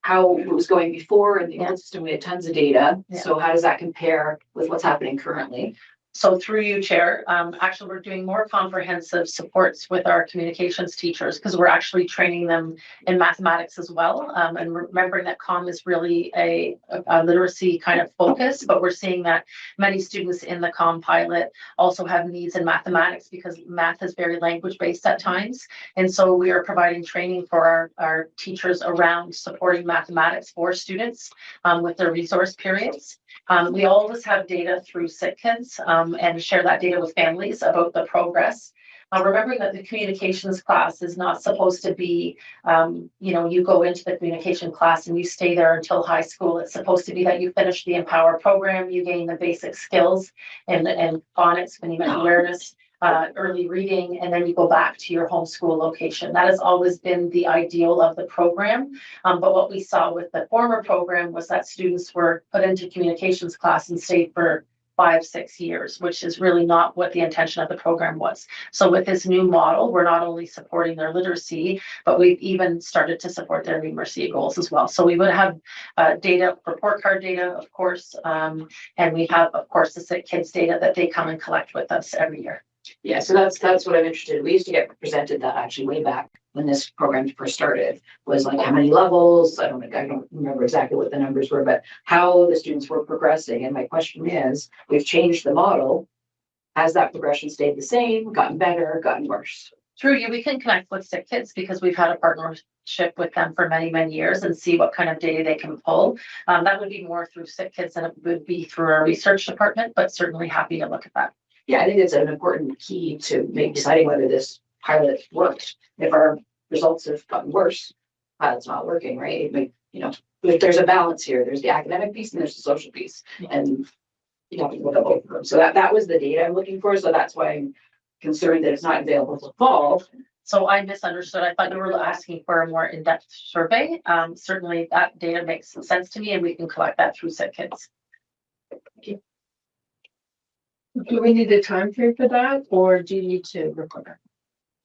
how it was going before in the old system. We had tons of data. So how does that compare with what's happening currently? So through you, Chair, actually, we're doing more comprehensive supports with our communications teachers because we're actually training them in mathematics as well. And remembering that comm is really a literacy kind of focus, but we're seeing that many students in the comm pilot also have needs in mathematics because math is very language based at times. And so we are providing training for our teachers around supporting mathematics for students with their resource periods. We always have data through Sick Kids and share that data with families about the progress. Remembering that the communications class is not supposed to be, you go into the communication class and you stay there until high school. It's supposed to be that you finish the Empower program, you gain the basic skills and phonics, phonemic awareness, early reading, and then you go back to your homeschool location. That has always been the ideal of the program. But what we saw with the former program was that students were put into communications class and stayed for 5-6 years, which is really not what the intention of the program was. So with this new model, we're not only supporting their literacy, but we've even started to support their numeracy goals as well. So we would have data, report card data, of course, and we have, of course, the Sick Kids data that they come and collect with us every year. Yeah, so that's what I'm interested in. We used to get presented that actually way back when this program first started, was like how many levels. I don't remember exactly what the numbers were, but how the students were progressing. And my question is, we've changed the model. Has that progression stayed the same, gotten better, gotten worse? Through you, we can connect with Sick Kids because we've had a partnership with them for many, many years and see what kind of data they can pull. That would be more through Sick Kids than it would be through our research department, but certainly happy to look at that. Yeah, I think it's an important key to maybe deciding whether this pilot worked. If our results have gotten worse, pilot's not working, right? Like, if there's a balance here, there's the academic piece and there's the social piece, and you have to look at both of them. So that was the data I'm looking for. So that's why I'm concerned that it's not available for fall. So I misunderstood. I thought you were asking for a more in-depth survey. Certainly that data makes sense to me and we can collect that through Sick Kids. Thank you. Do we need a time frame for that, or do you need to report it?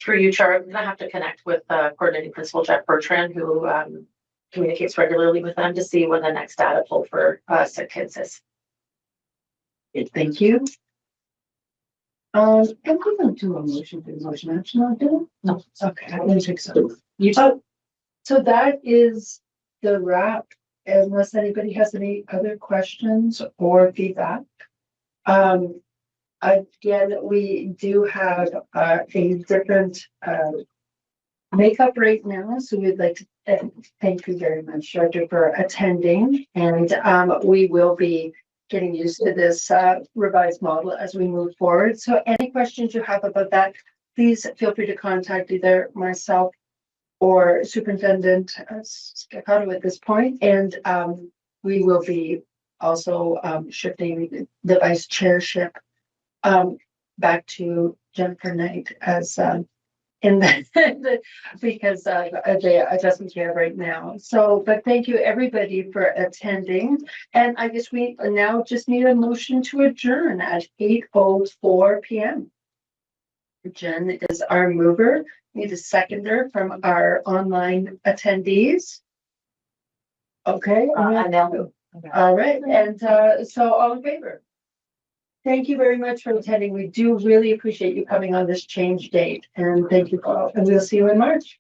Through you, Chair, I'm going to have to connect with coordinating principal Jeff Bertrand, who communicates regularly with them to see when the next data pull for Sick Kids is. Good, thank you. I'm going to do a motion for the motion action on it. No. Okay, I'm going to take some. So that is the wrap, unless anybody has any other questions or feedback. Again, we do have a different makeup right now, so we'd like to thank you very much, Director, for attending, and we will be getting used to this revised model as we move forward. So any questions you have about that, please feel free to contact either myself or Superintendent Scaccato at this point, and we will be also shifting the vice chairship back to Jennifer Knight as in the because the adjustments we have right now. So, but thank you everybody for attending, and I guess we now just need a motion to adjourn at 8:04 p.m. Jen is our mover. Need a seconder from our online attendees. Okay. All right, and so all in favor? Thank you very much for attending. We do really appreciate you coming on this change date, and thank you all, and we'll see you in March.